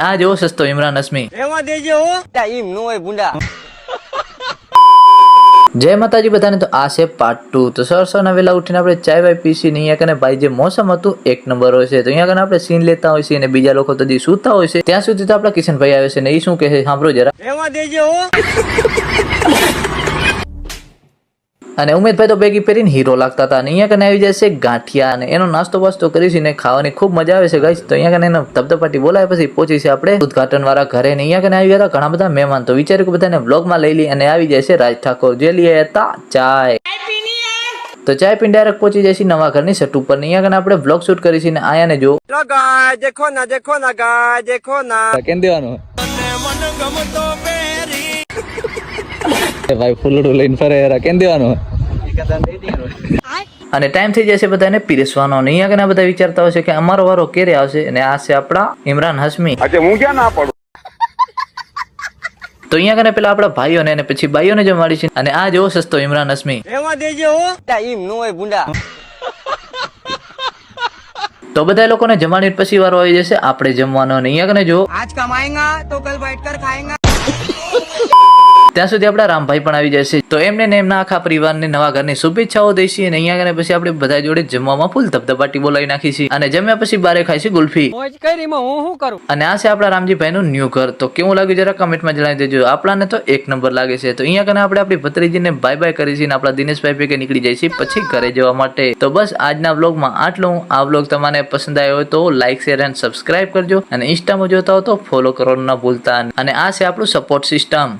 આ જેવો સસ્તો ઇમરાન હસમી એમાં દેજો હો ટાઈમ નો હોય ભૂંડા. જય માતાજી બધાને. તો આ છે પાર્ટ 2. તો સવારના વેલા ઉઠીને આપણે ચાય વાય પીસી ને અહીંયા કને ભાઈ જે મોસમ હતું એક નંબર હોય છે. તો અહીંયા કને આપણે સીન લેતા હોય છે અને બીજા લોકો તો જે સૂતા હોય છે ત્યાં સુધી તો આપણા કિશનભાઈ આવે છે ને એ શું કહે છે સાંભળો જરા. એમાં દેજો હો. અને ઉમેદભાઈ તો બેગી પહેરીને હીરો લાગતા હતા અને અહીંયા કને આવી જાય છે ગાંઠિયા અને એનો નાસ્તો વાસ્તો કરીશું ને ખાવાની ખૂબ મજા આવે છે ગાઈસ. તો અહીંયા કને એનો ધબધપાટી બોલાય પછી પહોંચી છે આપણે ઉદઘાટન વાળા ઘરે ને અહીંયા કને આવી ગયા હતા ઘણા બધા મહેમાન. તો વિચાર્યું કે બધાને વ્લોગમાં લઈ લઈ અને આવી જાય છે રાજ ઠાકોર જે લઈ હતા ચાય. તો ચાય પીને ડાયરેક્ટ પહોંચી જાય છે નવા ઘરની છત ઉપર ને અહીંયા કને આપણે વ્લોગ શૂટ કરીશું ને આયા ને જો ગાય દેખો ના દેખો ના ગાય દેખો ના કેમ દેવાનું મન ગમતો પેરી ભાઈ ફૂલડું લઈને ફરે કેમ દેવાનું. અને ટાઈમ થઈ જશે બધાને પીરસવાનો. અહીંયા કને બધા વિચારતા હોય છે કે અમારો વારો ક્યારે આવશે અને આ છે આપણા ઇમરાન હસમી. હું ક્યાં ના પડું. તો અહીંયા કને પેલા આપણા ભાઈઓને અને પછી બાઈઓને જમાડી છે અને આ જેવો સસ્તો ઇમરાન હસમી. એમાં દેજો હો ટાઈમ નો હોય ભૂંડા. તો બધા લોકોને જમાડી પછી વારો આવી જશે આપણે જમવાનો. અને અહીંયા કને જો આજ કમાएगा तो कल बैठकर खाएगा. ત્યાં સુધી આપણા રામભાઈ પણ આવી જશે. તો એમને ને એમના આખા પરિવારને નવા ઘરની શુભેચ્છાઓ દઈશી અને અહીંયા કને પછી આપણે બધા જોડે જમવામાં ફૂલ ધબધબાટી બોલાવી નાખીશી અને જમ્યા પછી બારે ખાઈશી ગુલ્ફી. મોજ કરી માં હું શું કરું. અને આ છે આપણા રામજીભાઈ નું ન્યુ ઘર. તો કેવું લાગ્યું જરા કમેન્ટમાં જણાવી દેજો. આપણાને તો એક નંબર લાગે છે. તો અહીંયા કને આપણે આપણી ભત્રીજીને બાય બાય કરીશી અને આપણા દિનેશભાઈ ભેગે નીકળી જઈશી પછી ઘરે જવા માટે. તો બસ આજના વ્લોગમાં આટલું. આ વ્લોગ તમને પસંદ આવ્યો હોય તો લાઈક શેર અને સબસ્ક્રાઇબ કરજો અને ઇન્સ્ટામાં જોતા હો તો ફોલો કરવાનું ના ભૂલતા. અને આ છે આપણું સપોર્ટ સિસ્ટમ.